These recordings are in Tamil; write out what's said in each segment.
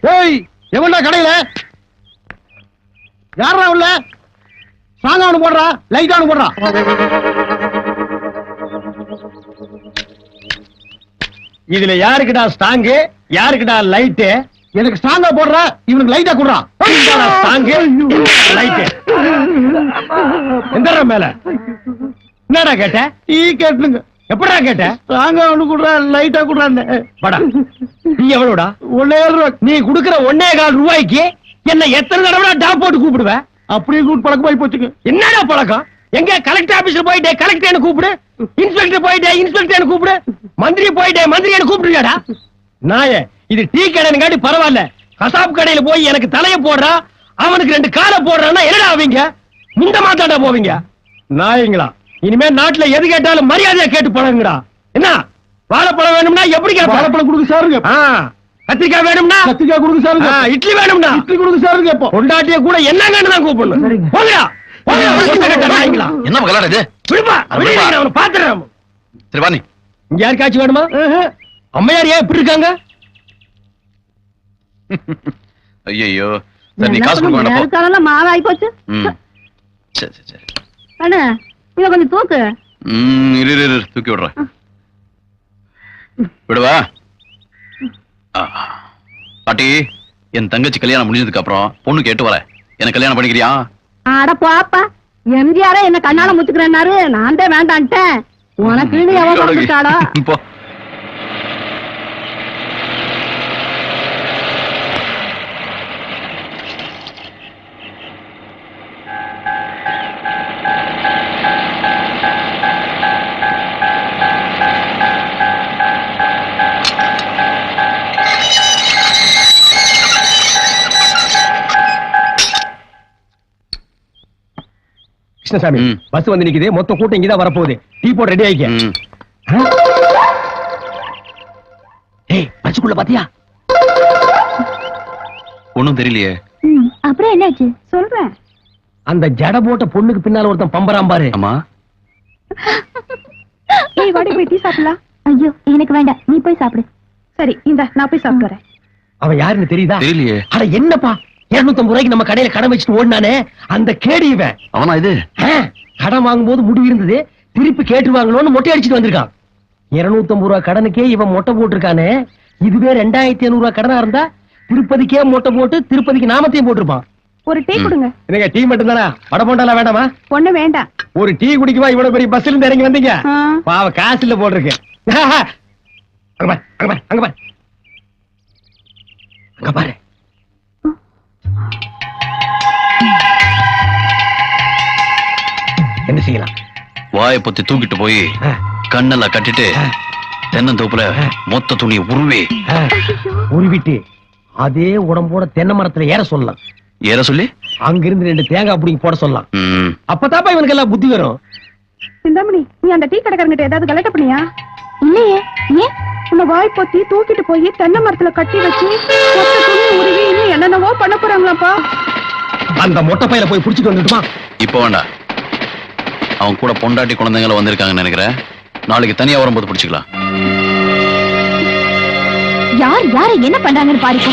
ஏய் எவன்டா கடையில யாரா உள்ள ஸ்ட்ராங்கா ஒண்ணு போடுறா லைட்டா ஒண்ணு போடுறா இதுல யாருக்குடா ஸ்ட்ராங்கு யாருக்குடா லைட்டு எனக்கு ஸ்ட்ராங்கா போடுறா இவனுக்கு லைட்டா குடுறான் ஸ்ட்ராங்கு லைட்டு எந்தடா மேல என்னடா கேட்ட டீ கேட்டுங்க எப்படா கேட்ட ஸ்ட்ராங்கா ஒண்ணு குடுறா லைட்டா குடுறான்னு படா நீ எவ்வளவுடா 1.5 ரூபா நீ குடுக்கிற 1.25 ரூபாய்க்கு என்ன எத்தனை தடவை டாப் போட்டு கூப்பிடுவ அப்படியே கூப்பிட்டு பழக்கமாயி போச்சுங்க என்னடா பழக்கம் எங்க கலெக்டர் ஆபீஸ்ல போயிட்டே கலெக்டர் கூப்பிடு இன்ஸ்பெக்டர் போயிட்டே இன்ஸ்பெக்டர் கூப்பிடு மந்திரி போயிட்டே மந்திரி கூப்பிடுறியாடா நாயே இது டீ கடைன்னு காட்டி பரவாயில்ல கசாப் கடையில போய் எனக்கு தலைய போடுறா அவனுக்கு 2 காலை போடுறான்னா என்னடா ஆவீங்க முண்ட மாத்தாண்டா போவீங்க நாயங்களா இனிமே நாட்டுல எது கேட்டாலும் மரியாதையா கேட்டு பழகுங்கடா என்ன வாழைப்பழம் வேணும்னா எப்படி வாழைப்பழம் கொடுக்க சாருங்க கத்திரிக்காய் வேணும்னா கத்திரிக்காய் கொடுக்க சாருங்க இட்லி வேணும்னா இட்லி கொடுக்க சாருங்க இப்போ கொண்டாட்டிய கூட என்னங்கன்னு தான் கூப்பிடணும் போங்கடா என்ன விளையாடுது அவனை பாத்துறேன் சரி வாணி இங்க யாருக்காச்சும் வேணுமா அம்மையார் ஏன் இப்படி இருக்காங்க ஐயோ சரி நீ காசு கொடுக்க வேண்டாம் மாவாய் போச்சு சரி சரி சரி அண்ணா இத கொஞ்சம் தூக்கு இரு தூக்கி விடுறேன் விடுவா பாட்டி என் தங்கச்சி கல்யாணம் முடிஞ்சதுக்கு அப்புறம் பொண்ணு கேட்டு வர என்ன கல்யாணம் பண்ணிக்கிறியா அட பாப்பா எம்ஜிஆரே என்ன கண்ணால முச்சுக்கிறேன்னாரு நான் தான் வேண்டான்ட்டேன் உனக்கு எவன் கொடுத்துட்டாடா போ கிருஷ்ணசாமி பஸ் வந்து நிக்குது மொத்த கூட்டம் இங்கதான் வரப்போகுது டீ போட்டு ரெடி ஆயிக்க பஸ்ஸுக்குள்ள பாத்தியா ஒண்ணும் தெரியலையே அப்புறம் என்னாச்சு சொல்றேன் அந்த ஜட போட்ட பொண்ணுக்கு பின்னால ஒருத்தன் பம்பராம் பாரு அம்மா ஏய் வாடி போய் டீ சாப்பிடலாம் ஐயோ எனக்கு வேண்டாம் நீ போய் சாப்பிடு சரி இந்த நான் போய் சாப்பிட்டு வரேன் அவன் யாருன்னு தெரியுதா தெரியலையே அட என்னப்பா 250 ரூபாய்க்கு நம்ம கடையில கடன் வச்சுட்டு ஓடினானே அந்த கேடி இவன் அவனா இது கடன் வாங்கும்போது முடிவு இருந்தது திருப்பி கேட்டு வாங்கணும்னு மொட்டை அடிச்சுட்டு வந்திருக்கான் 250 ரூபாய் கடனுக்கே இவன் மொட்டை போட்டிருக்கானே இதுவே 2500 ரூபாய் கடனா இருந்தா திருப்பதிக்கே மொட்டை போட்டு திருப்பதிக்கு நாமத்தையும் போட்டிருப்பான் ஒரு டீ கொடுங்க என்னங்க டீ மட்டும் தானா வடை போண்டாலாம் வேண்டாமா ஒண்ணு வேண்டாம் ஒரு டீ குடிக்குவா இவ்வளவு பெரிய பஸ்ல இருந்து இறங்கி வந்தீங்க பாவ காசு இல்ல போட்டிருக்கு அங்க பாரு என்ன செய்யலாம் வாயை பத்தி தூக்கிட்டு போய் கண்ணெல்லாம் கட்டிட்டு தென்னந்தோப்புல மொத்த துணியை உருவிட்டு அதே உடம்போட தென்னை மரத்துல ஏற சொல்லலாம் ஏற சொல்லி அங்கிருந்து 2 தேங்காய் பிடிங்கி போட சொல்லலாம் அப்பதாப்பா இவனுக்கு எல்லாம் புத்தி வரும் சிந்தாமணி நீ அந்த டீ கடைக்காரங்கிட்ட ஏதாவது கலெக்ட் பண்ணியா இல்லையே ஏன் உன்னை வாய் பொத்தி தூக்கிட்டு போய் தென்னை மரத்துல கட்டி வச்சு மொத்த துணி உருவி இன்னும் என்னென்னவோ பண்ண போறாங்களாப்பா அந்த மொட்டை பையில போய் புடிச்சிட்டு வந்துட்டுமா இப்ப வேண்டாம் அவன் கூட பொண்டாட்டி குழந்தைங்கள வந்திருக்காங்கன்னு நினைக்கிறேன் நாளைக்கு தனியா வரும்போது பிடிச்சிக்கலாம் யார் யார என்ன பண்றாங்கன்னு பாருங்க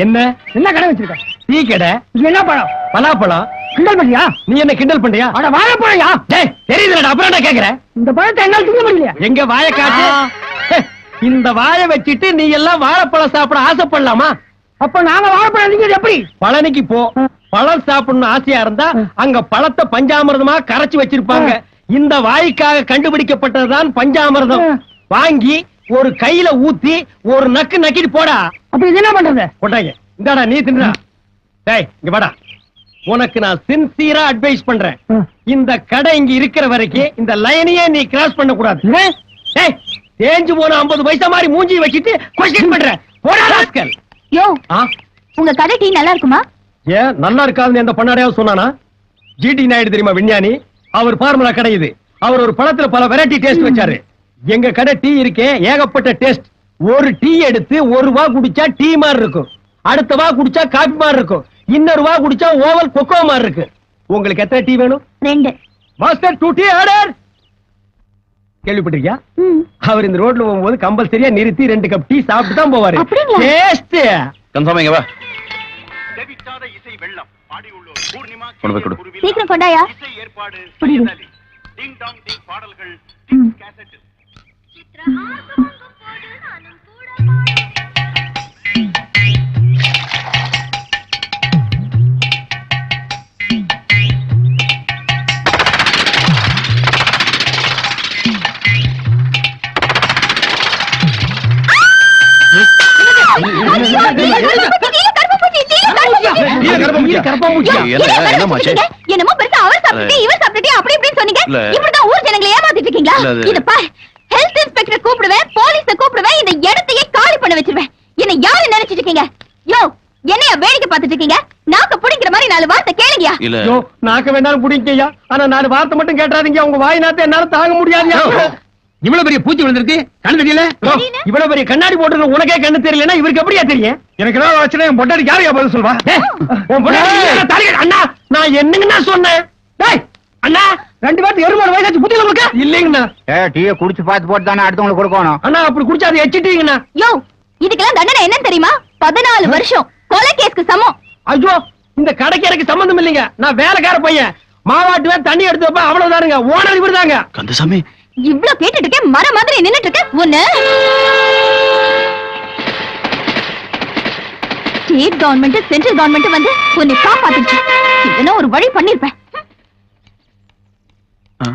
என்ன என்ன கடை வச்சிருக்க டீ கடை என்ன பழம் பலாப்பழம் கிண்டல் பண்ணியா நீ என்ன கிண்டல் பண்றியா அட வாழைப்பழம்யா டேய் தெரியுதுடா அப்புறம் கேக்குறேன் இந்த பழத்தை என்னால திங்க முடியல எங்க வாயை காட்டு இந்த வாயை வச்சிட்டு நீ எல்லாம் வாழைப்பழம் சாப்பிட ஆசைப்படலாமா அப்ப நாங்க வாழைப்பழம் திங்கிறது எப்படி பழனிக்கு போ பழம் சாப்பிடணும் ஆசையா இருந்தா அங்க பழத்தை பஞ்சாமிர்தமா கரைச்சு வச்சிருப்பாங்க இந்த வாய்க்காக கண்டுபிடிக்கப்பட்டதுதான் பஞ்சாமிர்தம் வாங்கி ஒரு கையில ஊத்தி ஒரு நக்கு நக்கிட்டு போடா அப்ப இது என்ன பண்றது போட்டாங்க இந்தாடா நீ தின்றா டேய் இங்க வாடா உனக்கு நான் சின்சியரா அட்வைஸ் பண்றேன் இந்த கடை இங்க இருக்கிற வரைக்கும் இந்த லைனையே நீ கிராஸ் பண்ண கூடாது டேய் தேஞ்சு போன 50 பைசா மாதிரி மூஞ்சி வச்சிட்டு கொஸ்டின் பண்ற போடா ராஸ்கல் யோ உங்க கடை டீ நல்லா இருக்குமா ஏன் நல்லா இருக்காதுன்னு எந்த பண்ணாடையாவது சொன்னானா ஜிடி நாயுடு தெரியுமா விஞ்ஞானி அவர் ஃபார்முலா கடை இது அவர் ஒரு பழத்துல பல வெரைட்டி டேஸ்ட் வச்சாரு எங்க கடை டீ இருக்கே ஏகப்பட்ட டேஸ்ட் ஒரு டீ எடுத்து ஒரு வா குடிச்சா டீ மாதிரி இருக்கும் அடுத்த வா குடிச்சா காபி மாதிரி இருக்கும் இன்னொரு ரூபா குடிச்சா ஓவல் கொக்கோ மாதிரி இருக்கு. உங்களுக்கு எத்தனை டீ வேணும்? 2. Master 2 tea order. கேள்விப்பட்டிருக்கியா? அவர் இந்த ரோட்ல போகும்போது கம்பல்சரியா நிறுத்தி 2 கப் டீ சாப்பிட்டு தான் போவாரு. அப்படிங்களா? டேஸ்ட். கன்சாமி இங்க வா. தெவிட்டாத இசை வெள்ளம் பாடி உள்ளோர் பூர்ணிமா கொண்டு போய் கொடு. சீக்கிரம் கொண்டாயா. இசை ஏற்பாடு புரியுது. செய்தலி. டிங் டாங் டிங் பாடல்கள் கேசட். என்னமாச்சு? என்னமோ பெருசா அவர் சாப்பிட்டு இவர் சாப்பிட்டு அப்படி இப்படின்னு சொன்னீங்க. இல்ல. இப்படிதான் ஊர் ஜனங்களை ஏமாத்திட்டு இருக்கீங்களா? இல்ல, அது- இது பார், ஹெல்த் இன்ஸ்பெக்டர் கூப்பிடுவேன், போலீஸ கூப்பிடுவேன், இந்த இடத்தையே காலி பண்ண வச்சிருவேன். என்ன யாரு நினைச்சிட்டு இருக்கீங்க? யோ, என்னைய வேடிக்கை பார்த்துட்டு இருக்கீங்க? நாக்க புடிங்கிற மாதிரி 4 வார்த்தை கேளுங்கயா. இல்ல ஐயோ, நாக்க வேண்டாம் புடிங்கய்யா. ஆனா 4 வார்த்தை மட்டும் கேட்டாதீங்க. உங்க வாய் நாத்தை என்னால தாங்க முடியாதுயா. இவ்வளவு பெரிய பூச்சி விழுந்திருக்கு, கண்ணு தெரியல? தெரியல. இவ்வளவு பெரிய கண்ணாடி போட்டு உனக்கே கண்ணு தெரியலன்னா இவருக்கு எப்படியா தெரியும்? எனக்கு ஏதாவது ஆச்சுன்னா என் பொண்டாட்டி யாரையா பதில் சொல்வா? உன் பொண்டாட்டி இல்ல, நான் தாலி கட்ட- அண்ணா, நான் என்னங்கண்ணா சொன்னேன்? டேய், அண்ணா, 2 பேருக்கு 20 வயசாச்சு, புத்தியில உங்களுக்கு இல்லைங்கண்ணா. டீயை குடிச்சு பார்த்து போட்டு தானே அடுத்தவங்களுக்கு கொடுக்கணும். அண்ணா, அப்படி குடிச்சா அதை எச்சிட்டீங்கண்ணா. யோ, இதுக்கெல்லாம் தண்டனை என்னன்னு தெரியுமா? 14 வருஷம் கொலை கேஸ்க்கு சமம். ஐயோ, இந்த கடைக்கு எனக்கு சம்பந்தம் இல்லைங்க. நான் வேலைக்கார பையன். மாவாட்டுவேன், தண்ணி எடுத்து வைப்பேன், அவ்வளவுதானுங்க. ஓனர் இவர்தாங்க. கந்தசாமி இவ்ளோ கேட்டுட்டு இருக்கேன், மர மாதிரி நின்னுட்டு இருக்கேன். ஒண்ணு ஸ்டேட் கவர்மெண்ட் சென்ட்ரல் கவர்மெண்ட் வந்து உன்னை காப்பாத்திடுச்சு. இதெல்லாம் ஒரு வழி பண்ணிருப்பேன்.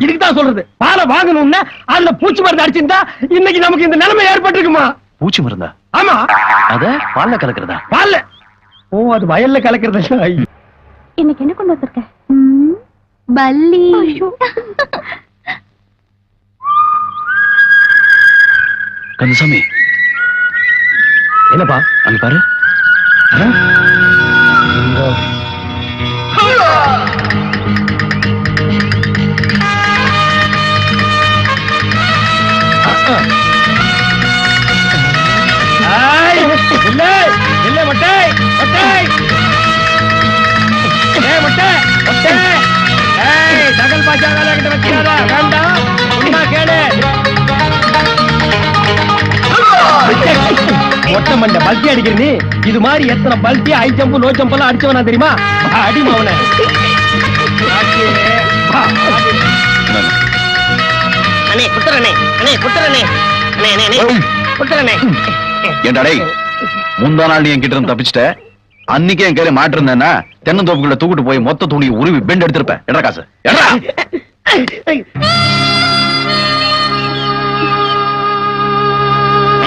இதுக்கு தான் சொல்றது, பாலை வாங்கணும்னா அந்த பூச்சி மருந்து அடிச்சிருந்தா இன்னைக்கு நமக்கு இந்த நிலைமை ஏற்பட்டிருக்குமா? பூச்சி மருந்தா? ஆமா, அத பால்ல கலக்குறதா? பால்ல. ஓ, அது வயல்ல கலக்கிறது. ஐயோ. இன்னைக்கு என்ன கொண்டு வந்திருக்க? பல்லி. கந்தசாமி என்னப்பா? அங்க பாரு. ஐய், இல்ல, இல்ல, மட்டை, மட்டை. ஏய், மட்டை, மட்டை. ஏய், தகல் பாஜா வேலை கிட்ட வச்சிடாத. வேண்டாம், சும்மா கேளு. மொட்டை மண்டை பல்ட்டி அடிக்கிற நீ, இது மாதிரி எத்தனை பல்ட்டி ஹை ஜம்ப் லோ ஜம்ப் எல்லாம் அடிச்சவனா தெரியுமா? அடிமா அவனை. அண்ணே குத்துறனே, அண்ணே குத்துறனே, அண்ணே அண்ணே அண்ணே குத்துறனே. ஏன்டா டேய், முந்தா நாள் நீ என்கிட்ட இருந்து தப்பிச்சிட்ட. அன்னைக்கே என் கையில மாட்டிருந்தேன்னா தென்னந்தோப்புக்குள்ள தூக்கிட்டு போய் மொத்த துணி உருவி பெண்ட் எடுத்திருப்பேன். எடா காசு எடா.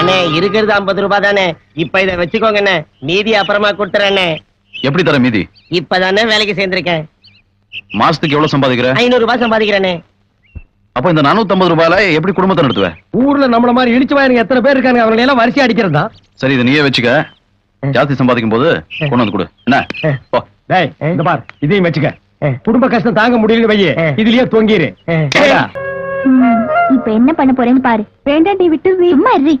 அண்ணே இருக்கிறது 50 ரூபாய் தானே, இப்ப இத வச்சுக்கோங்க அண்ணே, மீதி அப்புறமா குடுத்துறேன். எப்படி தர மீதி? இப்பதானே வேலைக்கு சேர்ந்திருக்கேன். மாசத்துக்கு எவ்வளவு சம்பாதிக்கிற? 500 ரூபாய் சம்பாதிக்கிறேனே. அப்ப இந்த 450 ரூபாயில எப்படி குடும்பத்தை நடத்துவ? ஊர்ல நம்மள மாதிரி இழிச்சு வாயனுங்க எத்தனை பேர் இருக்காங்க, அவங்களை எல்லாம் வரிசை அடிக்கிறதா? சரி, இதை நீயே வச்சுக்க. ஜாஸ்தி சம்பாதிக்கும் போது கொண்டு வந்து கொடு. என்ன? போ. டேய், இந்த பார், இதையும் வச்சுக்க. குடும்ப கஷ்டம் தாங்க முடியல வையே, இதுலயே தொங்கிரு. சரிடா? இப்ப என்ன பண்ண போறேன்னு பாரு. வேண்டாம், நீ விட்டு சும்மா இரு.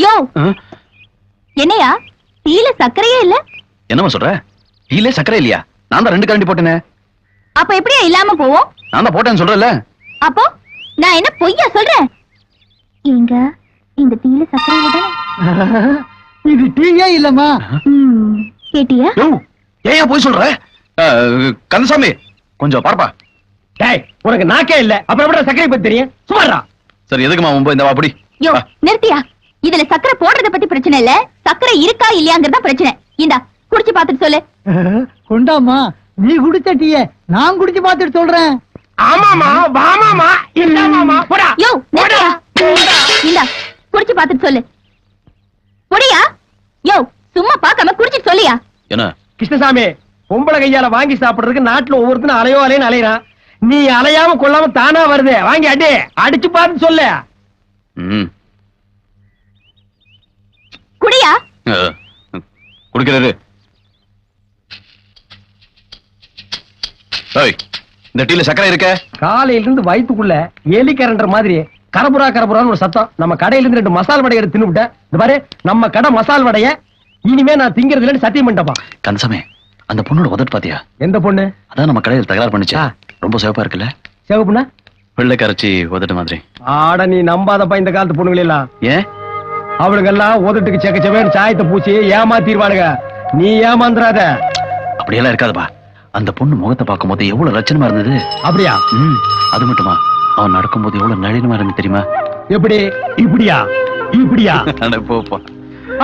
யோ, ஆ? என்னையா டீல சர்க்கரையே இல்ல? என்னம்மா சொல்ற? டீலே சக்கரை இல்லையா? நான் தான் 2 கரண்டி போட்டேனே. அப்ப எப்படியா இல்லாம போவோம்? நான் தான் போட்டேன்னு சொல்றேன்ல. அப்போ நான் என்ன பொய்யா சொல்றேன்? எங்க இந்த டீல சர்க்கரை இல்ல? இது டீயே இல்லம்மா. கேட்டியா? யோ, ஏன் போய் சொல்ற? கந்தசாமி கொஞ்சம் பார்ப்பா. டேய், உனக்கு நாக்கே இல்ல, அப்புறம் எப்படி சர்க்கரை பத்தி தெரியும்? சுமாரா. சரி, எதுக்குமா மும்பை இந்த வாப்படி? யோ, நிறுத்தியா? இதுல சர்க்கரை போடுறத பத்தி பிரச்சனை இல்ல, சர்க்கரை இருக்கா இல்லையாங்கிறதா பிரச்சனை. இந்தா குடிச்சு பாத்துட்டு சொல்லு. கொண்டாமா, நீ குடிச்ச டீய நான் குடிச்சு பார்த்துட்டு சொல்றேன். ஆமாமா, வாமாமா, இல்லாமாமா, போடா. யோ, நிறுத்தியா? இந்தா குடிச்சு பாத்துட்டு சொல்லு. புடியா? யோ, சும்மா பார்க்காம குடிச்சிட்டு சொல்லியா? என்ன? கிருஷ்ணசாமி, பொம்பளை கையால வாங்கி சாப்பிடுறதுக்கு நாட்டுல ஒவ்வொருத்தனும் அலையோ அலைன்னு அலையறான். நீ அலையாம கொள்ளாம தானா வருது. வாங்கி அடி, அடிச்சு பார்த்து சொல்லு. ம். குடியா? குடிக்கிறாரு. ஏய், இந்த டீல சக்கரை இருக்க? காலையில இருந்து வயித்துக்குள்ள எலி கரண்டர் மாதிரி கரபுரா கரபுரான்னு ஒரு சத்தம். நம்ம கடையில இருந்து 2 மசால் வடை எடுத்து தின்னுவிட்ட. இந்த பாரு, நம்ம கடை மசால் வடைய இனிமே நான் திங்கிறது இல்லைன்னு சத்தியம் பண்ணிட்டப்பா. கந்தசாமி, அந்த பொண்ணோட உதட்டு பாத்தியா? எந்த பொண்ணு? அதான் நம்ம கடையில் தகராறு பண்ணிச்சா? ரொம்ப சிவப்பா இருக்குல்ல? சிவப்புண்ணா? வெள்ளை கரைச்சி உதட்டு மாதிரி. ஆட நீ நம்பாதப்பா இந்த காலத்து பொண்ணுங்கள எல்லாம். ஏன்? அவளுங்க எல்லாம் உதட்டுக்கு செக்க செவேன்னு சாயத்தை பூச்சி ஏமாத்திடுவாளுங்க. நீ ஏமாந்துறாத. அப்படியெல்லாம் இருக்காதுப்பா. அந்த பொண்ணு முகத்தை பார்க்கும் போது எவ்வளவு லட்சணமா இருந்தது. அப்படியா? அது மட்டுமா, அவன் நடக்கும்போது எவ்வளவு நளினமா இருந்து தெரியுமா? எப்படி? இப்படியா? இப்படியா? அட போப்பா.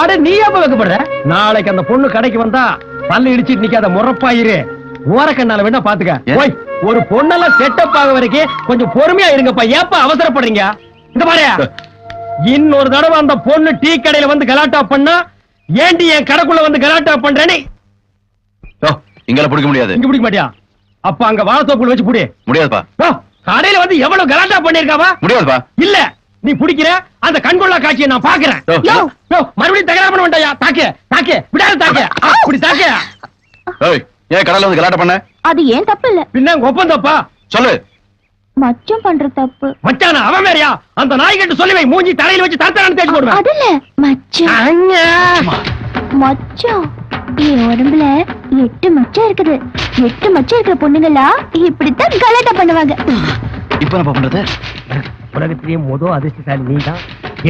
அட நீ ஏப்ப வைக்கப்படுற? நாளைக்கு அந்த பொண்ணு கடைக்கு வந்தா பல்ல இடிச்சிட்டு நிக்காத, முறப்பாயிரு. ஓரக்கண்ணால வேணா பாத்துக்க. ஏன்? ஓய், ஒரு பொண்ணெல்லாம் செட்டப் ஆக வரைக்கும் கொஞ்சம் பொறுமையா இருங்கப்பா. ஏப்பா அவசரப்படுறீங்க? இந்த பாரு, இன்னொரு தடவை அந்த பொண்ணு டீ கடையில வந்து கலாட்டா பண்ணா, ஏண்டி என் கடைக்குள்ள வந்து கலாட்டா பண்றேன்னு இங்கெல்லாம் பிடிக்க முடியாது. இங்க பிடிக்க மாட்டியா? அப்ப அங்க வாழைத்தோப்புல வச்சு புடி. முடியாதுப்பா. கடையில வந்து எவ்வளவு கலாட்டா பண்ணிருக்காவா? முடியாதுப்பா. இல்ல, நீ பிடிக்கிற அந்த கண்கொள்ளா காட்சியை நான் பாக்குறேன். யோ. மறுபடியும் தகராறு பண்ண வேண்டாயா? தாக்கு தாக்கு, விடாத தாக்கு. அப்படி தாக்கு. ஏய், ஏன் கடையில வந்து கலாட்டம் பண்ண? அது ஏன் தப்பு இல்ல, பின்ன ஒப்பம் தப்பா? சொல்லு. மச்சம் பண்ற தப்பு. மச்சானா அவன் வேறயா? அந்த நாய்கிட்ட சொல்லி வை, மூஞ்சி தலையில வச்சு தரத்தரான்னு தேய்ச்சு போடுவேன். அது இல்ல மச்சம். மச்சம் என் உடம்புல 8 மச்சம் இருக்குது. 8 மச்சம் இருக்கிற பொண்ணுங்களா இப்படித்தான் கலாட்டா பண்ணுவாங்க. இப்ப என்ன பண்றது? உலகத்திலேயே மொதல் அதிர்ஷ்டசாலி நீதான்.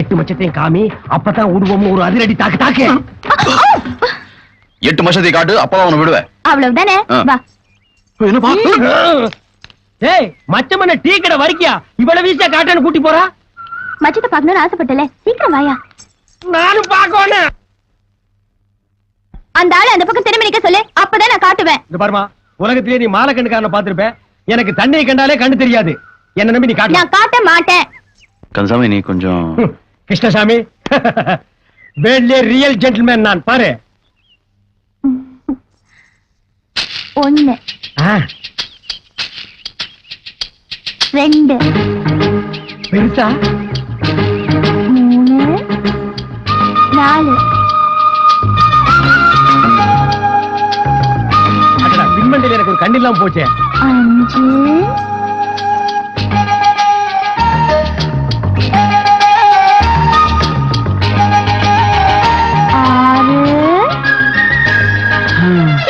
8 மச்சத்தையும் காமி, அப்பதான் உருவம் ஒரு அதிரடி தாக்கு தாக்கு. 8 மசத்தை காட்டு, அப்பதான் அவனை விடுவேன். அவ்வளவுதானே? வா. என்னப்பா? ஏய், மச்சமன டீ கடை வரைக்கியா இவ்வளவு வீசா காட்டான்னு கூட்டி போறா? மச்சத்தை பார்க்கணும்னு ஆசைப்பட்டல, சீக்கிரம் வாயா. நானும் பாக்கணும். அந்த ஆளு அந்த பக்கம் திரும்பி நிக்க சொல்லு, அப்பதான் நான் காட்டுவேன். இந்த பாருமா, உலகத்திலேயே நீ மாலை கண்ணுக்காரனை பாத்திருப்ப. எனக்கு தண்ணியை கண்டாலே கண்ணு தெரியாது. என்ன நம்பி நீ காட்டு. நான் காட்ட மாட்டேன். கந்தசாமி, நீ கொஞ்சம் கிருஷ்ணசாமி, வேட்லே ரியல் ஜென்டில்மேன் நான். பாரு. 1 2 பெருசா? 3 4 அடடா, பின்மண்டையில எனக்கு ஒரு கண்ணில்லாம் போச்சே. 5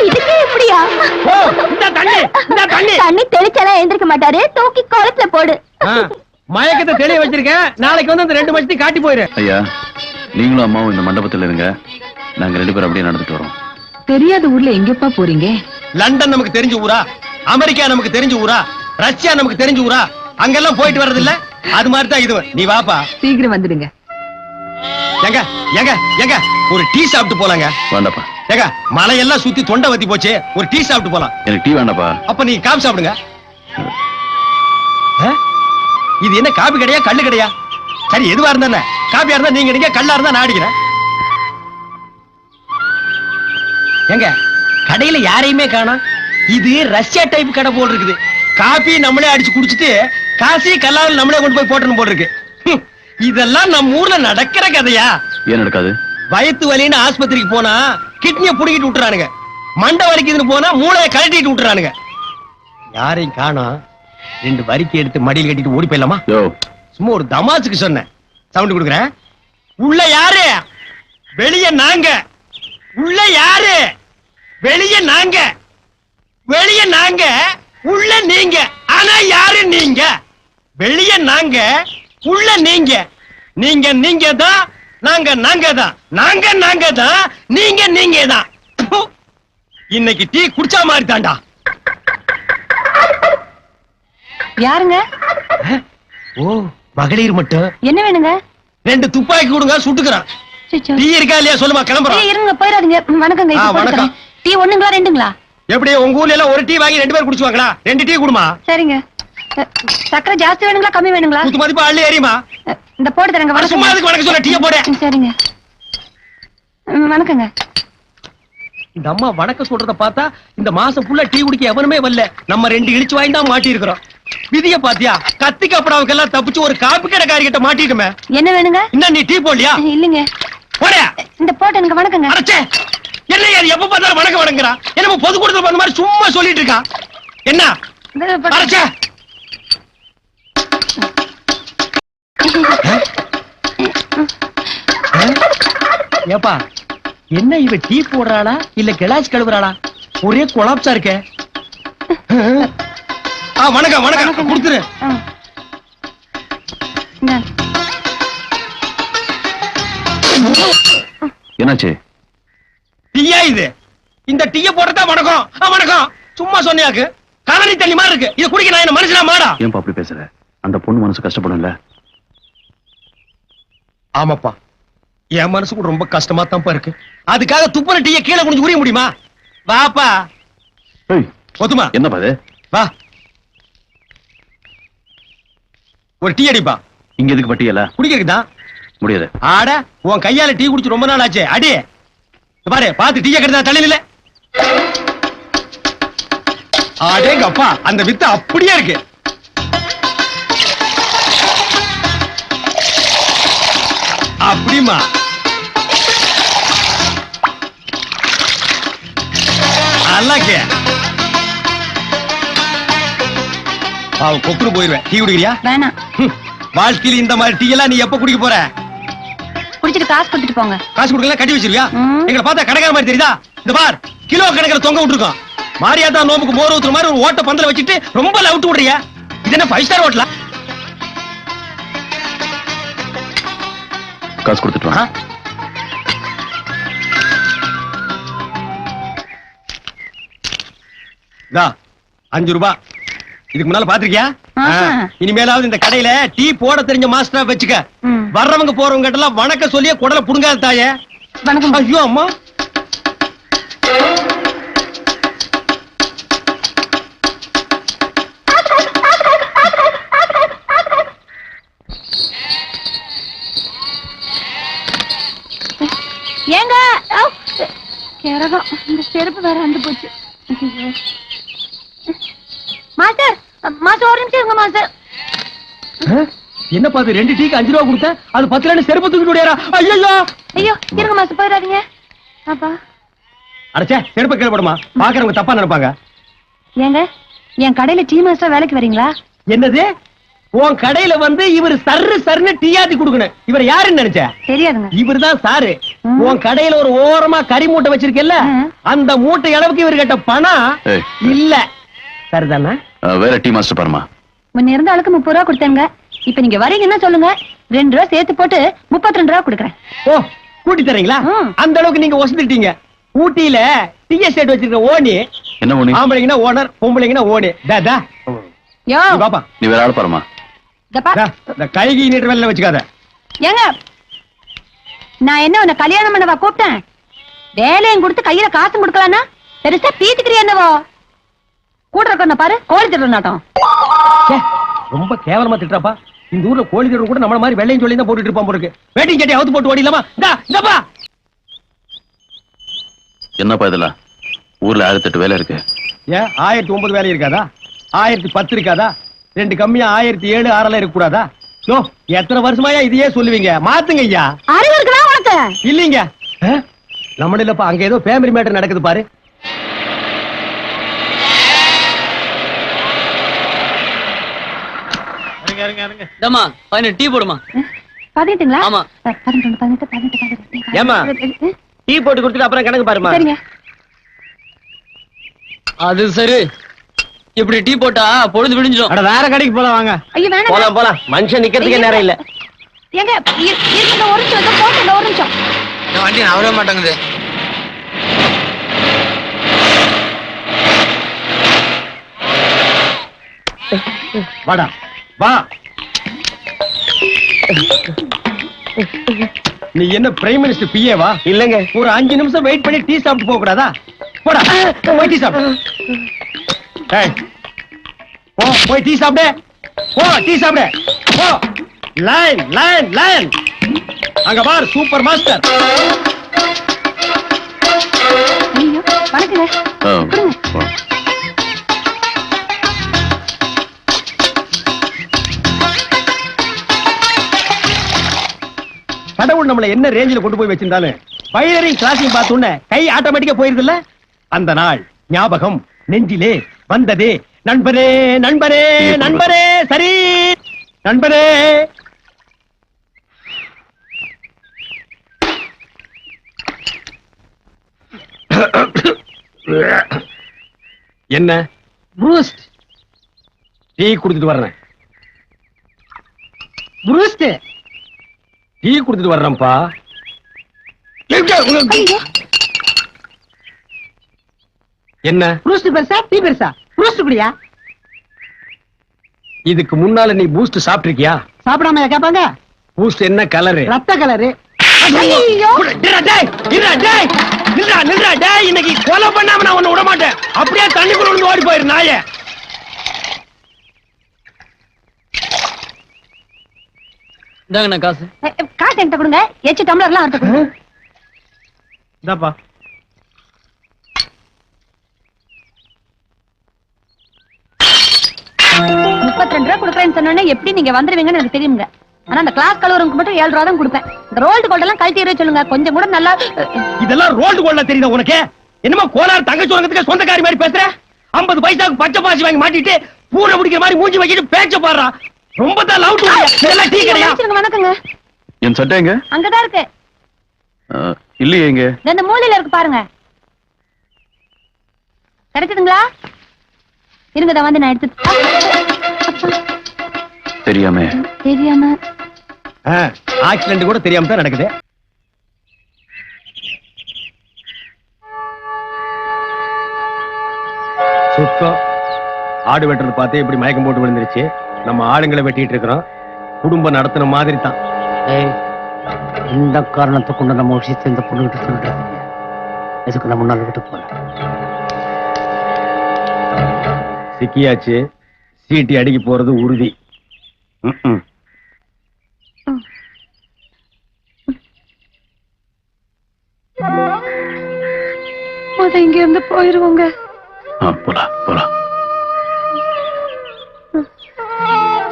இதுக்கு இப்படியா? ஓ, இந்த தண்ணி, இந்த தண்ணி. தண்ணி தெளிச்சாலாம் எழுந்திருக்க மாட்டாரு, தூக்கி குளத்துல போடு. மயக்கத்தை தெளிய வச்சிருக்கேன். நாளைக்கு வந்து அந்த 2 மச்சத்தையும் காட்டி போயிரு. ஐயா, நீங்களும் அம்மாவும் இந்த மண்டபத்தில் இருங்க. நாங்க 2 பேரும் அப்படியே நடந்துட்டு வரோம். தெரியாத ஊர்ல எங்கப்பா போறீங்க? லண்டன் நமக்கு தெரிஞ்ச ஊரா? அமெரிக்கா நமக்கு தெரிஞ்ச ஊரா? ரஷ்யா நமக்கு தெரிஞ்ச ஊரா? அங்கெல்லாம் போயிட்டு வர்றது இல்ல. அது மாதிரி தான் இது. நீ வாப்பா. சீக்கிரம் வந்துடுங்க. எங்க எங்க எங்க ஒரு டீ சாப்பிட்டு போலாங்க. வேண்டாப்பா. ஏங்க, மலையெல்லாம் சுத்தி தொண்டை வத்தி போச்சு. ஒரு டீ சாப்பிட்டு போலாம். எனக்கு டீ வேண்டாப்பா. அப்ப நீ காபி சாப்பிடுங்க. இது என்ன காபி கடையா கல்லு கடையா? சரி, எதுவா இருந்தா காபியா இருந்தா நீங்க அடிங்க, கல்லா இருந்தா நான் அடிக்கிறேன். எங்க கடையில யாரையுமே காணோம். இது ரஷ்யா டைப் கடை போல் இருக்குது. காபி நம்மளே அடிச்சு குடிச்சிட்டு காசி கல்லாவில் நம்மளே கொண்டு போய் போட்டணும் போல் இருக்கு. இதெல்லாம் நம்ம ஊர்ல நடக்கிற கதையா? ஏன் நடக்காது? வயித்து வலின்னு ஆஸ்பத்திரிக்கு போனா கிட்னியை புடுங்கிட்டு விட்டுறானுங்க. மண்டை வலிக்குதுன்னு போனா மூளையை கழட்டிட்டு விட்டுறானுங்க. யாரையும் காணோம். 2 வரிக்கை எடுத்து மடியில் கட்டிட்டு ஓடி போயிடலாமா? யோ, சும்மா ஒரு தமாசுக்கு சொன்னேன். சவுண்ட் கொடுக்குறேன். உள்ள யாரு? வெளிய நாங்க. உள்ள யாரு? வெளிய நாங்க. வெளிய நாங்க, உள்ள நீங்க. ஆனா யாரு நீங்க? வெளிய நாங்க, உள்ள நீங்க. நீங்க நீங்க தான், நாங்க நாங்க தான். நாங்க நாங்க தான், நீங்க நீங்க தான். இன்னைக்கு டீ குடிச்சா மாதிரி தாண்டா. யாருங்க? ஓ, மகளிர் மட்டும். என்ன வேணுங்க? 2 துப்பாக்கி கொடுங்க, சுட்டுக்கிறான். சுச்சோ. டீ இருக்கா இல்லையா சொல்லுமா, கிளம்புறோம். ஏய், இருங்க, போயிடாதீங்க. வணக்கங்க. இப்ப வணக்கம். போட்டுக்கிறேன். டீ 1ங்களா 2ங்களா? எப்படி உங்க ஊர்ல எல்லாம் ஒரு டீ வாங்கி 2 பேர் குடிச்சுவாங்களா? 2 டீ குடுமா. சரிங்க. சக்கரை ஜாஸ்தி வேணுங்களா கம்மி வேணுங்களா? குத்து மதிப்பு அள்ளி ஏறியுமா? இந்த போட்டு தரங்க. அட, சும்மா அதுக்கு வணக்கம் சொல்ல, டீயை போடு. சரிங்க. வணக்கங்க. இந்த அம்மா வணக்கம் சொல்றத பார்த்தா இந்த மாசம் ஃபுல்லா டீ குடிக்க எவனுமே வரல. நம்ம 2 இழிச்சு வாங்கி தான் மாட்டி இருக்கிறோம். விதிய பாத்தியா? கத்திக்கு அப்புறம் தப்பிச்சு ஒரு காப்பி கடைக்காரி கிட்ட மாட்டிட்டுமே. என்ன வேணுங்க? இன்னும் நீ டீ போடலையா? இல்லைங்க. போட. இந்த போட்டு எனக்கு வணக்கங்க. அடச்சே, என்ன யார் எப்ப பார்த்தாலும் வணக்கம் வணங்குறா? என்னமோ பொது கூட்டத்துல வந்த மாதிரி சும்மா சொல்லிட்டு இருக்கான். என்ன அடச்சே? ஏப்பா, என்ன இவ டீ போடுறாளா இல்ல கிளாஸ் கழுவுறாளா? ஒரே கொலாப்ஸா இருக்கே. வணக்கம் வணக்கம், கொடுத்துரு. என்னாச்சு? டீயா இது? இந்த டீய போடுறதா வணக்கம்? வணக்கம் சும்மா சொன்னியாக்கு. கலனி தண்ணி மாதிரி இருக்கு. இத குடிக்க நான் என்ன மனுஷனா மாடா? ஏன்பா அப்படி பேசுற? அந்த பொண்ணு மனசு கஷ்டப்படும்ல. ஆமாப்பா, என் மனசு கூட ரொம்ப கஷ்டமா தான்ப்பா இருக்கு. அதுக்காக துப்புற டீய கீழே குனிஞ்சு உரிய முடியுமா? வாப்பா. ஏய், ஒத்துமா? என்னப்பா இது? வா, ஒரு டீ அடிப்பா. இங்க எதுக்கு பட்டியல? குடிக்கிறதுதான். முடியாது. ஆட, உன் கையால டீ குடிச்சு ரொம்ப நாள் ஆச்சு. அடி இத பாரு, பாத்து டீய கெடுத்தா தள்ளில. ஆடேங்க அப்பா, அந்த வித்து அப்படியே இருக்கு. அப்படிமா? அல்லாக்கே கொக்குரு போயிருவேன். டீ குடிக்கிறியா? வேணாம், வாழ்க்கையில இந்த மாதிரி டீ எல்லாம் நீ எப்ப குடிக்க போற? குடிச்சிட்டு காசு கொடுத்துட்டு போங்க. காசு கொடுக்கல கட்டி வச்சிருவியா? ம். எங்களை பார்த்தா கடைக்கார மாதிரி தெரியுதா? இந்த பார், கிலோ கணக்கில் தொங்க விட்டுருக்கோம். மாரியாத்தா நோம்புக்கு மோர் ஊத்துற மாதிரி ஒரு ஓட்ட பந்தல வச்சுட்டு ரொம்ப லவுட்டு விடுறியா? இது என்ன 5 ஸ்டார் ஹோட்டலா? காசு கொடுத்துட்டு வா. இதா 5 ரூபாய். இதுக்கு முன்னால பாத்திருக்கியா? ஆஹா. இனிமேலாவது இந்த கடையில டீ போட தெரிஞ்ச மாஸ்டரா வச்சுக்க. ம். வர்றவங்க போறவங்க கிட்ட எல்லாம் வணக்கம் சொல்லியே குடல புடுங்காத தாயே. வணக்கம். ஐயோ அம்மா. ஏங்க கிரகம், இந்த செருப்பு வேற வந்து போச்சு. மாஸ்டர் மாஸ்டர், ஒரு நிமிஷம் இருங்க மாஸ்டர். என்ன பாத்து 2 டீக்கு 5 ரூபாய் கொடுத்த, அது 10 செருப்பு தூக்கிட்டு ஓடியாரா? ஐயோ ஐயோ இருங்க மாஸ்டர், போயிடாதீங்க. அப்பா அடச்சே, செருப்பு கீழே போடுமா, பாக்குறவங்க தப்பா நினைப்பாங்க. ஏங்க, என் கடையில டீ மாஸ்டர் வேலைக்கு வரீங்களா? என்னது? உன் கடையில வந்து இவர் சர்ன்னு டீயாத்தி குடுக்கணும். இவர் யாருன்னு நினைச்ச? தெரியாதுங்க. இவர்தான் சாரு. ம். உன் கடையில ஒரு ஓரமா கறி மூட்டை வச்சிருக்கல, ம். அந்த மூட்டை அளவுக்கு இவர் கிட்ட பணம் ஏய், இல்ல. சரிதானே? வேற டீ மாஸ்டர் பாருமா. முன்ன இருந்த ஆளுக்கு 30 ரூபா கொடுத்தேங்க. இப்ப நீங்க வரீங்கன்னா சொல்லுங்க, 2 ரூபா சேர்த்து போட்டு 32 ரூபா கொடுக்குறேன். ஓ, கூட்டி தரீங்களா? ம். அந்த அளவுக்கு நீங்க வசதிட்டீங்க. ஊட்டியில டீ எஸ்டேட் வச்சிருக்க ஓனி. என்ன ஒண்ணு? ஆம்பளைங்கன்னா ஓனர், பொம்பளைங்கன்னா ஓனி. டா யோ பாப்பா, நீ வேற ஆள் பாருமா. இதப்பா. இந்த கைகி நீட்டு வேலை வச்சுக்காத. ஏங்க, நான் என்ன உன்னை கல்யாணம் பண்ணவா கூப்பிட்டேன்? வேலையும் கொடுத்து கையில காசும் கொடுக்கலான்னா பெருசா பீத்துக்கிறியா என்னவோ? கூட இருக்க பாரு, கோழி திருட நாட்டம். ச்சே, ரொம்ப கேவலமா திட்டுறாப்பா. இந்த ஊர்ல கோழி திருடன் கூட நம்மள மாதிரி வெள்ளையும் சொல்லி தான் போட்டுட்டு இருப்பான் போல இருக்கு. வேட்டிங் சட்டி அவுத்து போட்டு ஓடிலாமா? இந்தப்பா. என்னப்பா இதெல்லாம்? ஊர்ல 1008 வேலை இருக்கு. ஏன் 1009 வேலை இருக்காதா? 1010 இருக்காதா? 2 கம்மியா 1007 6 இருக்க கூடாதா? யோ, எத்தனை வருஷமாயா இதையே சொல்லுவீங்க? மாத்துங்க ஐயா. அறிவு இருக்குதா உனக்கு? இல்லீங்க, நம்ம இல்லப்பா, அங்க ஏதோ ஃபேமிலி மேட்டர் நடக்குது பாரு. டமா 18 டீ போடுமா. பதினெட்டுங்களா? ஆமா. 18. ஏம்மா? டீ போட்டு கொடுத்துட்டு அப்புறம் கணக்கு பாருமா. சரிங்க. அது சரி, இப்படி டீ போட்டா பொழுது விடிஞ்சிடும். அட, வேற கடைக்கு போலாம் வாங்க. ஐயோ வேணாம். போலாம் போலாம், மனுஷன் நிக்கிறதுக்கே நேரம் இல்ல. ஏங்க இருங்க, ஒரு நிமிஷம் போட்டு, ஒரு நிமிஷம். வண்டி நவர மாட்டேங்குது. வாடா வா. நீ என்ன பிரைம் மினிஸ்டர் பிஏவா? இல்லங்க, ஒரு 5 நிமிஷம் வெயிட் பண்ணி டீ சாப்பிட்டு போக கூடாதா? போடா, போய் டீ சாப்பிடு. ஏய், போ, போய் டீ சாப்பிடு. போ, டீ சாப்பிடு. போ. Line line line. அங்க பார், சூப்பர் மாஸ்டர். ஐயோ வணக்கங்க. கொடுங்க. கடவுள் நம்மள என்ன ரேஞ்சில கொண்டு போய் வச்சிருந்தாலும் பைலரிங் கிளாஸையும் பார்த்த உடனே கை ஆட்டோமேட்டிக்கா போயிருது இல்ல? அந்த நாள் ஞாபகம் நெஞ்சிலே வந்ததே. நண்பரே நண்பரே நண்பரே, சரி நண்பரே. என்ன ப்ரூஸ்ட் டீ குடுத்துட்டு வர்றேன். ப்ரூஸ்ட் டீ குடுத்துட்டு வர்றேன்ப்பா. என்ன ப்ரூஸ்ட் பெருசா டீ பெருசா? ப்ரூஸ்ட் குடியா? இதுக்கு முன்னால நீ பூஸ்ட் சாப்பிட்டிருக்கியா? சாப்பிடாம கேட்பாங்க. பூஸ்ட் என்ன கலரு? ரத்த கலரு. இன்னைக்கு கொலை பண்ணாம நான் உன்னை விட மாட்டேன். அப்படியே தண்ணிக்குள்ள விழுந்து ஓடி போயிரு நாயே. இந்தாங்கண்ணா காசு. காசு என்கிட்ட கொடுங்க. எச்சு டம்ளர்லாம் அவர்கிட்ட கொடுங்க. இந்தாப்பா. ₹32 கொடுக்குறேன்னு சொன்னோன்னே எப்படி நீங்க வந்துருவீங்கன்னு எனக்கு தெரியுங்க. ஆனா அந்த கிளாஸ் கலவருக்கு மட்டும் 7 ரூபா தான் கொடுப்பேன். இந்த ரோல்டு கோல்ட் எல்லாம் கழட்டி எறிய சொல்லுங்க. கொஞ்சம் கூட நல்லா இதெல்லாம் ரோல்டு கோல்ட்ல தெரியுதா உனக்கு? என்னமோ கோலார் தங்கச்சி உலகத்துக்கு சொந்தக்காரி மாதிரி பேசுற. 50 பைசாவுக்கு பச்சை பாசி வாங்கி மாட்டிட்டு பூனை பிடிக்கிற மாதிரி மூஞ்சி வச்சிட்டு பேச்ச பாடுறா. ரொம்ப தான் லவ் டு. இதெல்லாம் டீ கடையா? வணக்கங்க. என் சட்டை எங்க? அங்கதான் இருக்கு. இல்லையே எங்க? இந்த மூலையில இருக்கு பாருங்க. கிடைச்சதுங்களா? இருங்க தான் வந்து நான் எடுத்து. தெரியாம ஆக்சிடென்ட் கூட தெரியாம தான் நடக்குது. சுத்தம் ஆடு வெட்டுறது பார்த்தே இப்படி மயக்கம் போட்டு விழுந்துருச்சு. நம்ம ஆளுங்களை வெட்டிட்டு இருக்கிறோம். குடும்பம் நடத்தின மாதிரி தான். இந்த காரணத்தை கொண்டு நம்ம விஷயத்தை இந்த பொண்ணுகிட்ட சொல்றாங்க. எதுக்கு நம்ம முன்னாள் விட்டு போல சிக்கியாச்சு. சீட்டி அடிக்க போறது உறுதி. இங்க இருந்து போயிருவோங்க. போலாம் போலாம்.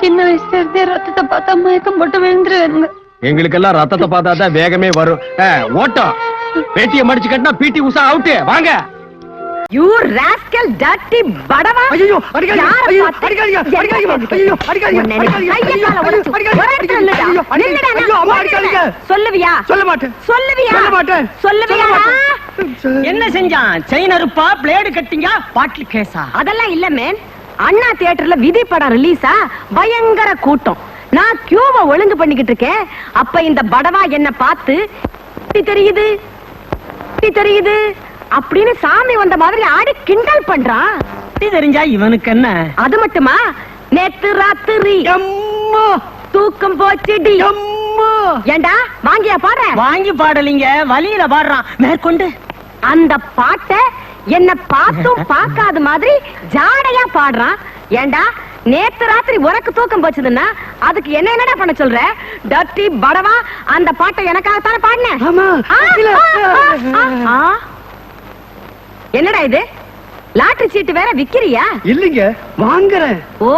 சின்ன வயசுல இருந்தே ரத்தத்தை பார்த்தா மயக்கம் போட்டு விழுந்துருவாங்க. எங்களுக்கெல்லாம் ரத்தத்தை பார்த்தா தான் வேகமே வரும். ஓட்டம் பேட்டியை மடிச்சு கட்டினா பிடி உஷா அவுட். வாங்க. யூ ராஸ்கல் டர்ட்டி படவா. ஐயோ அடிக்காதீங்க. ஐயோ அடிக்காதீங்க. அடிக்காதீங்க. ஐயோ அடிக்காதீங்க. அடிக்காதீங்க. சொல்லுவியா? சொல்ல மாட்டேன். சொல்லுவியா? சொல்ல மாட்டேன். சொல்லுவியா? என்ன செஞ்சான்? செயின் அறுப்பா, பிளேடு கட்டிங்க, பாட்டில் கேஸா? அதெல்லாம் இல்ல மேன். அண்ணா தியேட்டர்ல விதி படம் ரிலீஸா பயங்கர கூட்டம். நான் கியூவ ஒழுங்கு பண்ணிக்கிட்டு இருக்கேன். அப்ப இந்த படவா என்ன பார்த்து தெரியுது தெரியுது அப்படின்னு சாமி வந்த மாதிரி ஆடி கிண்டல் பண்றான். தெரிஞ்சா இவனுக்கு என்ன? அது மட்டுமா, நேத்து ராத்திரி தூக்கம் போச்சுடி. ஏண்டா வாங்கியா பாடுற? வாங்கி பாடலிங்க, வலியில பாடுறான். மேற்கொண்டு அந்த பாட்டை என்ன பார்த்தும் பார்க்காத மாதிரி ஜாடையா பாடுறான். ஏண்டா நேத்து ராத்திரி உனக்கு தூக்கம் போச்சுதுன்னா அதுக்கு என்னடா பண்ண சொல்ற? டர்ட்டி படவா, அந்த பாட்டை எனக்காகத்தானே பாடின. என்னடா இது? லாட்டரி சீட்டு வேற விக்கிறியா? இல்லைங்க, வாங்குறேன். ஓ,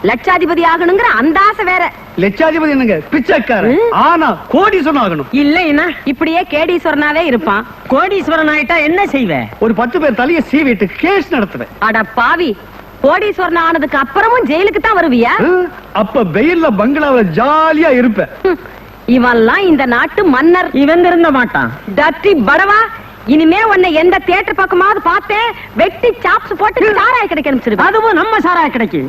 லட்சாதிபதி ஆகணுங்கிற அந்த ஆசை வேற. லட்சாதிபதி என்னங்க, பிச்சைக்காரன். ஆனா கோடீஸ்வரன் ஆகணும். இல்லைன்னா இப்படியே கேடீஸ்வரனாவே இருப்பான். கோடீஸ்வரன் ஆயிட்டா என்ன செய்வேன்? ஒரு 10 பேர் தலையை சீவிட்டு கேஸ் நடத்துவேன். அட பாவி, கோடீஸ்வரன் ஆனதுக்கு அப்புறமும் ஜெயிலுக்கு தான் வருவியா? அப்ப வெயில்ல பங்களாவில ஜாலியா இருப்பேன். இவன்லாம் இந்த நாட்டு மன்னர். இவன் இருந்த மாட்டான். டர்ட்டி படவா, இனிமே உன்னை எந்த தியேட்டர் பக்கமாவது பார்த்தேன் வெட்டி சாப்ஸ் போட்டு சாராய கிடைக்க அனுப்பிச்சிருவேன். அதுவும் நம்ம சாராய கிடைக்கு.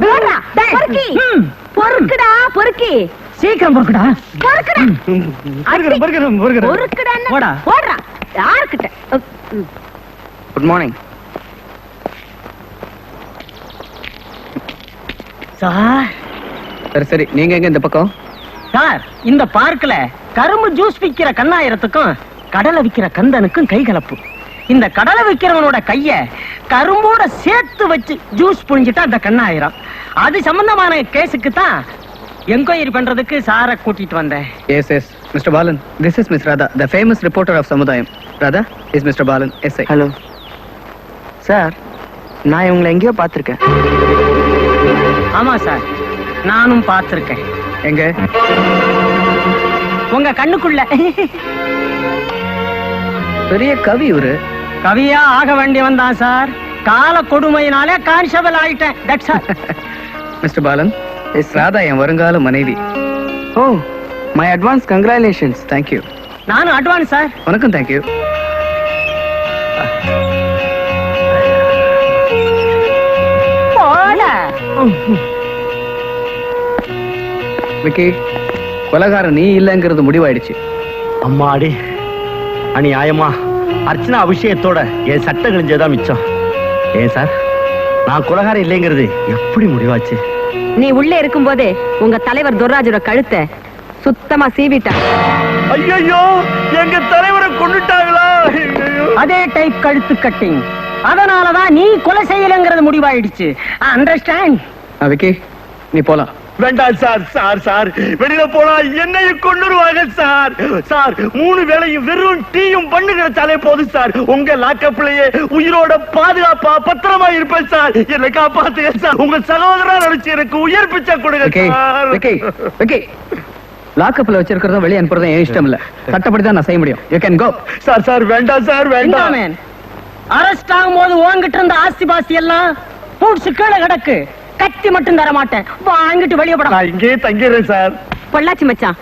பொறுக்குடா பொறுக்கி, சீக்கிரம் பொறுக்குடா. பொறுக்குடா பொறுக்கிறேன். பொறுக்குடா. போடா. போடுறா யாருக்கிட்ட? Good morning sir. சரி சரி, நீங்க எங்க இந்த பக்கம்? சார், இந்த பார்க்ல கரும்பு ஜூஸ் விக்கிற கண்ணாயிரத்துக்கும் கடலை விக்கிற கந்தனுக்கும் கை கலப்பு. இந்த கடலை விக்கிறவனோட கைய கரும்போட சேர்த்து வச்சு ஜூஸ் புழிஞ்சிட்டா அந்த கண்ணாயிரம். அது சம்பந்தமான கேஸுக்கு தான் என்கொயரி பண்றதுக்கு சாரை கூட்டிட்டு வந்தேன். Yes yes mister Balan, this is miss Radha, the famous reporter of Samudayam. Radha is mister Balan SI. Hello sir, நான் இவங்களை எங்கேயோ பார்த்திருக்கேன். ஆமா சார், நானும் பார்த்திருக்கேன். எங்க? உங்க கண்ணுக்குள்ள. பெரிய கவி இவரு. கவியா ஆக வேண்டியவன் தான் சார். கால கொடுமையினாலே கான்ஸ்டபிள் ஆயிட்டேன். That's all. Mister Balan, Radha என் வருங்கால மனைவி. Oh, my advance congratulations. Thank you. நானும் அட்வான்ஸ் சார். வணக்கம். தேங்க்யூ. விக்கி, கொலகாரன் நீ இல்லைங்கிறது முடிவாயிடுச்சு. அம்மாடி அநியாயமா அர்ச்சனா அபிஷேகத்தோட என் சட்டை கிழிஞ்சதான் மிச்சம். ஏன் சார், நான் கொலகாரம் இல்லைங்கிறது எப்படி முடிவாச்சு? நீ உள்ளே இருக்கும் போதே உங்க தலைவர் துர்ராஜோட கழுத்தை சுத்தமா சீவிட்டான். ஐயோ, எங்க தலைவரை கொண்டுட்டாங்களா? அதே டைப் கழுத்து கட்டிங். அதனாலதான் நீ கொலை செய்யலங்கிறது முடிவாயிடுச்சு. அண்டர்ஸ்டாண்ட்? விக்கி, நீ போலாம். வேண்டாம் சார், சார் சார் வெளியில போனா என்னையும் கொண்டுருவாங்க சார். சார் 3 வேளையும் வெறும் டீயும் பண்ணு கிடைச்சாலே போதும் சார். உங்க லாக்கப்லயே உயிரோட பாதுகாப்பா பத்திரமா இருப்பேன் சார். என்னை காப்பாத்துங்க சார். உங்க சகோதரா நினைச்சு எனக்கு உயர் பிச்சை கொடுங்க சார். விக்கி, விக்கி, லாக்கப்ல வச்சிருக்கிறதும் வெளியே அனுப்புறதும் என் இஷ்டம் இல்ல. சட்டப்படி தான் நான் செய்ய முடியும். You can go. Sir sir வேண்டாம் சார், வேண்டாம். அரெஸ்ட் ஆகும்போது உன்கிட்ட இருந்த ஆஸ்தி பாஸ்தி எல்லாம் பூட்ஸ் கீழே கிடக்கு. கத்தி மட்டும் தர மாட்டேன். வாங்கிட்டு வெளியே போட. நான் இங்கே தங்கிடுறேன் சார். பொள்ளாச்சி மச்சான்,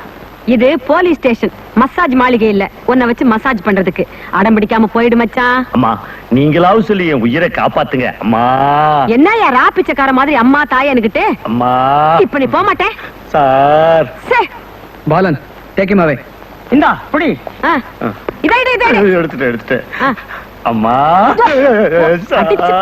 இது போலீஸ் ஸ்டேஷன், மசாஜ் மாளிகை இல்ல உன்னை வச்சு மசாஜ் பண்றதுக்கு. அடம் பிடிக்காம போயிடு மச்சான். அம்மா, நீங்களாவது சொல்லி என் உயிரை காப்பாத்துங்க அம்மா. என்னையா ராப்பிச்சக்கார மாதிரி அம்மா தாயனுக்கிட்டு? அம்மா, இப்ப நீ போக மாட்டேன் சார். பாலன், டேக் ஹிம் அவே. இந்தா புடி. இதை எடுத்துட்டேன். ஆ. அம்மா அடிச்சு